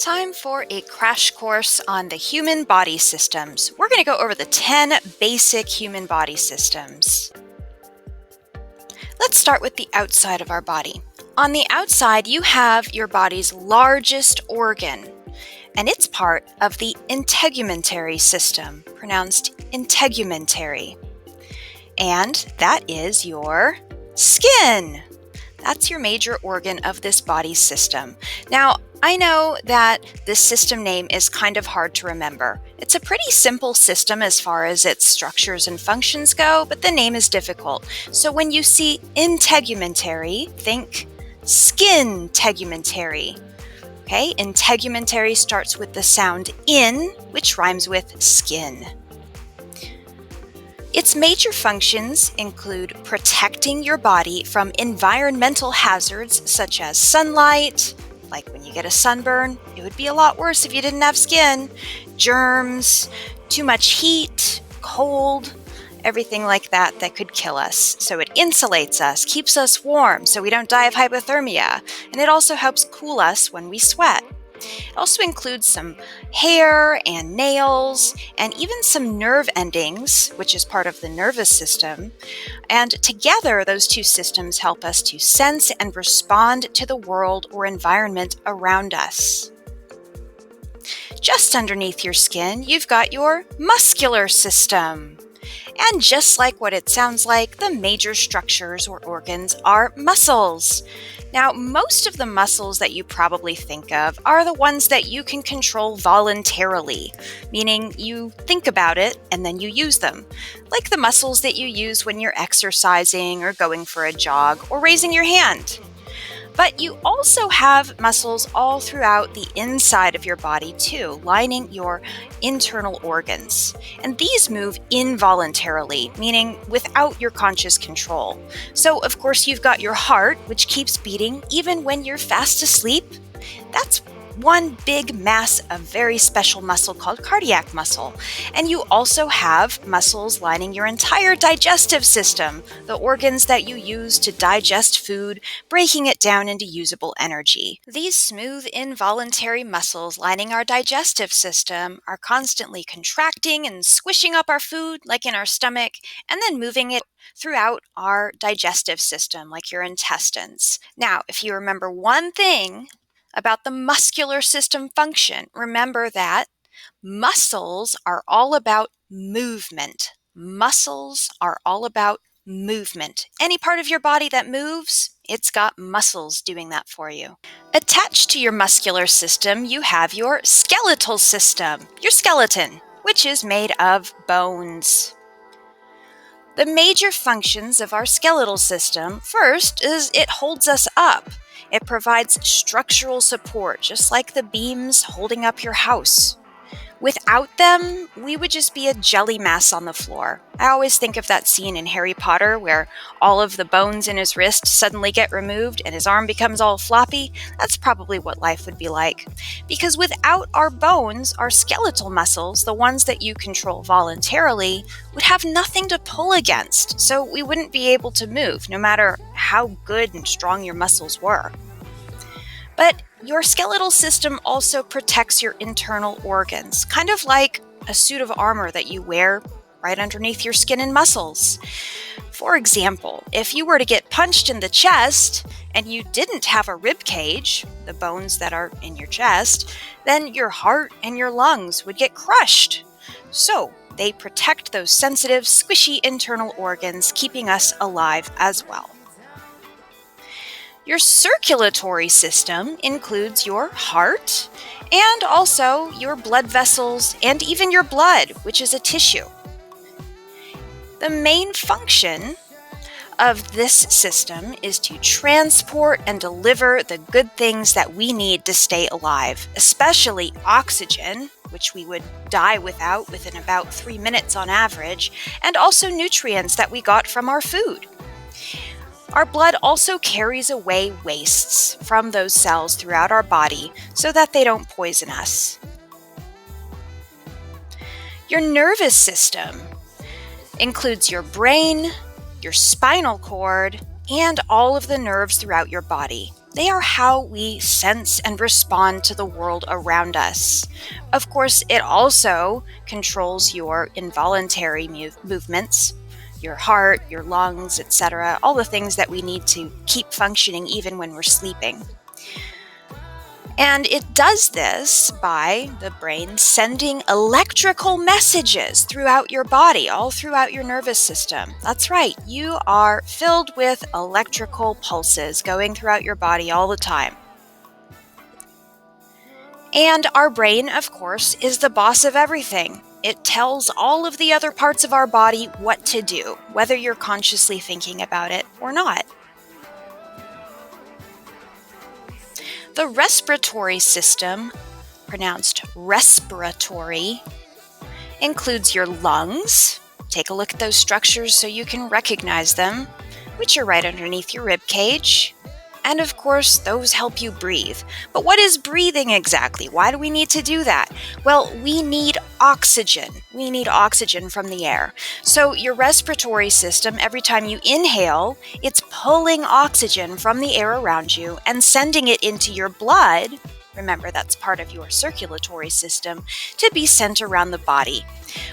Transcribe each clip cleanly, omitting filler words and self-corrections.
Time for a crash course on the human body systems. We're going to go over the 10 basic human body systems. Let's start with the outside of our body. On the outside, you have your body's largest organ, and it's part of the integumentary system, pronounced integumentary. And that is your skin. That's your major organ of this body system. Now, I know that this system name is kind of hard to remember. It's a pretty simple system as far as its structures and functions go, but the name is difficult. So when you see integumentary, think skin tegumentary. Okay, integumentary starts with the sound in, which rhymes with skin. Its major functions include protecting your body from environmental hazards such as sunlight, like when you get a sunburn, it would be a lot worse if you didn't have skin, germs, too much heat, cold, everything like that could kill us. So it insulates us, keeps us warm so we don't die of hypothermia, and it also helps cool us when we sweat. It also includes some hair and nails and even some nerve endings, which is part of the nervous system. And together, those two systems help us to sense and respond to the world or environment around us. Just underneath your skin, you've got your muscular system. And just like what it sounds like, the major structures or organs are muscles. Now, most of the muscles that you probably think of are the ones that you can control voluntarily, meaning you think about it and then you use them, like the muscles that you use when you're exercising or going for a jog or raising your hand. But you also have muscles all throughout the inside of your body too, lining your internal organs. And these move involuntarily, meaning without your conscious control. So, of course, you've got your heart, which keeps beating even when you're fast asleep. That's one big mass of very special muscle called cardiac muscle. And you also have muscles lining your entire digestive system, the organs that you use to digest food, breaking it down into usable energy. These smooth, involuntary muscles lining our digestive system are constantly contracting and squishing up our food, like in our stomach, and then moving it throughout our digestive system, like your intestines. Now, if you remember one thing about the muscular system function, remember that muscles are all about movement. Muscles are all about movement. Any part of your body that moves, it's got muscles doing that for you. Attached to your muscular system, you have your skeletal system, your skeleton, which is made of bones. The major functions of our skeletal system, first, is it holds us up. It provides structural support, just like the beams holding up your house. Without them, we would just be a jelly mass on the floor. I always think of that scene in Harry Potter where all of the bones in his wrist suddenly get removed and his arm becomes all floppy. That's probably what life would be like. Because without our bones, our skeletal muscles, the ones that you control voluntarily, would have nothing to pull against. So we wouldn't be able to move, no matter how good and strong your muscles were. But your skeletal system also protects your internal organs, kind of like a suit of armor that you wear right underneath your skin and muscles. For example, if you were to get punched in the chest and you didn't have a rib cage, the bones that are in your chest, then your heart and your lungs would get crushed. So they protect those sensitive, squishy internal organs, keeping us alive as well. Your circulatory system includes your heart and also your blood vessels and even your blood, which is a tissue. The main function of this system is to transport and deliver the good things that we need to stay alive, especially oxygen, which we would die without within about 3 minutes on average, and also nutrients that we got from our food. Our blood also carries away wastes from those cells throughout our body so that they don't poison us. Your nervous system includes your brain, your spinal cord, and all of the nerves throughout your body. They are how we sense and respond to the world around us. Of course, it also controls your involuntary movements, your heart, your lungs, etc., all the things that we need to keep functioning even when we're sleeping. And it does this by the brain sending electrical messages throughout your body, all throughout your nervous system. That's right, you are filled with electrical pulses going throughout your body all the time. And our brain, of course, is the boss of everything. It tells all of the other parts of our body what to do, whether you're consciously thinking about it or not. The respiratory system, pronounced respiratory, includes your lungs. Take a look at those structures so you can recognize them, which are right underneath your rib cage. And of course, those help you breathe. But what is breathing exactly? Why do we need to do that? Well, we need oxygen. We need oxygen from the air. So your respiratory system, every time you inhale, it's pulling oxygen from the air around you and sending it into your blood. Remember, that's part of your circulatory system, to be sent around the body.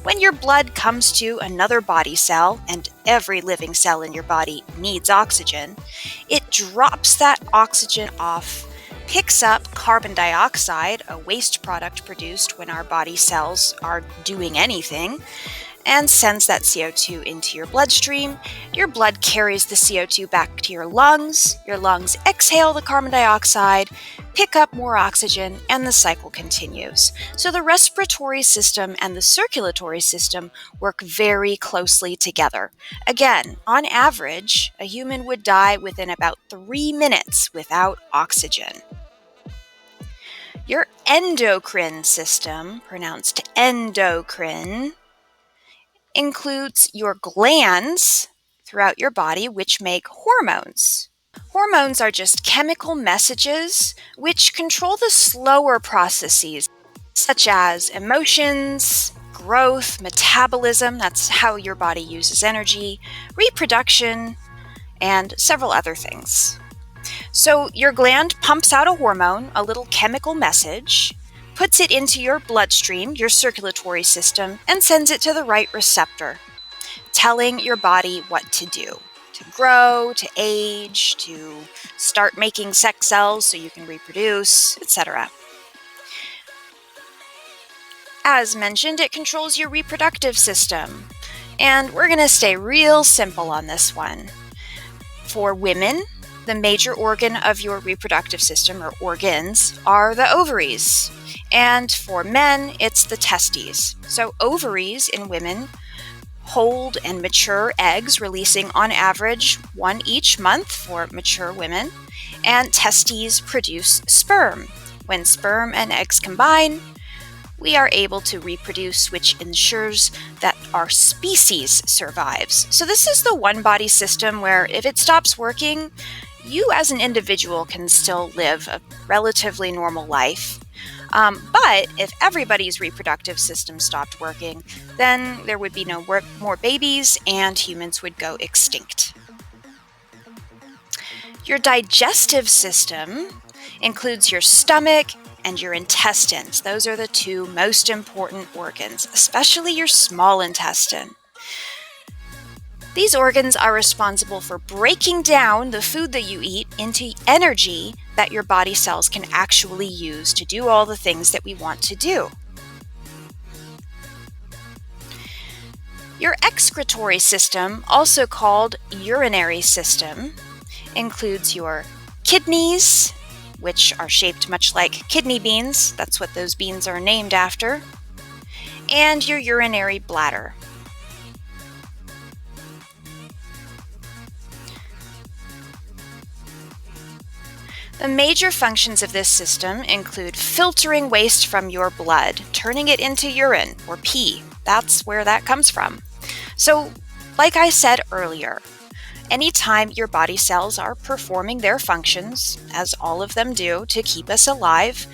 When your blood comes to another body cell, and every living cell in your body needs oxygen, it drops that oxygen off, picks up carbon dioxide, a waste product produced when our body cells are doing anything, and sends that CO2 into your bloodstream. Your blood carries the CO2 back to your lungs exhale the carbon dioxide, pick up more oxygen, and the cycle continues. So the respiratory system and the circulatory system work very closely together. Again, on average, a human would die within about 3 minutes without oxygen. Your endocrine system, pronounced endocrine, includes your glands throughout your body which make hormones. Hormones are just chemical messages which control the slower processes such as emotions, growth, metabolism, that's how your body uses energy, reproduction, and several other things. So your gland pumps out a hormone, a little chemical message, puts it into your bloodstream, your circulatory system, and sends it to the right receptor, telling your body what to do. To grow, to age, to start making sex cells so you can reproduce, etc. As mentioned, it controls your reproductive system. And we're going to stay real simple on this one. For women, the major organ of your reproductive system, or organs, are the ovaries. And for men, it's the testes. So ovaries in women hold and mature eggs, releasing on average 1 each month for mature women. And testes produce sperm. When sperm and eggs combine, we are able to reproduce, which ensures that our species survives. So this is the one body system where if it stops working, you as an individual can still live a relatively normal life. But if everybody's reproductive system stopped working, then there would be no more babies and humans would go extinct. Your digestive system includes your stomach and your intestines. Those are the two most important organs, especially your small intestine. These organs are responsible for breaking down the food that you eat into energy that your body cells can actually use to do all the things that we want to do. Your excretory system, also called urinary system, includes your kidneys, which are shaped much like kidney beans. That's what those beans are named after. And your urinary bladder. The major functions of this system include filtering waste from your blood, turning it into urine or pee. That's where that comes from. So, like I said earlier, anytime your body cells are performing their functions, as all of them do to keep us alive,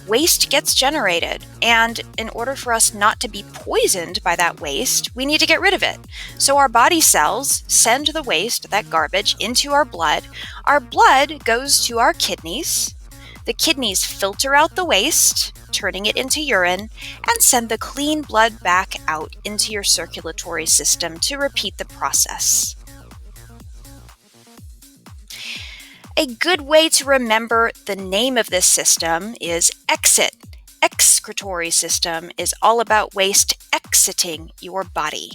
waste gets generated, and in order for us not to be poisoned by that waste, we need to get rid of it. So our body cells send the waste, that garbage, into our blood. Our blood goes to our kidneys. The kidneys filter out the waste, turning it into urine, and send the clean blood back out into your circulatory system to repeat the process. A good way to remember the name of this system is exit. Excretory system is all about waste exiting your body.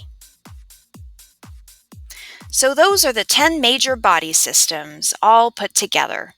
So those are the 10 major body systems all put together.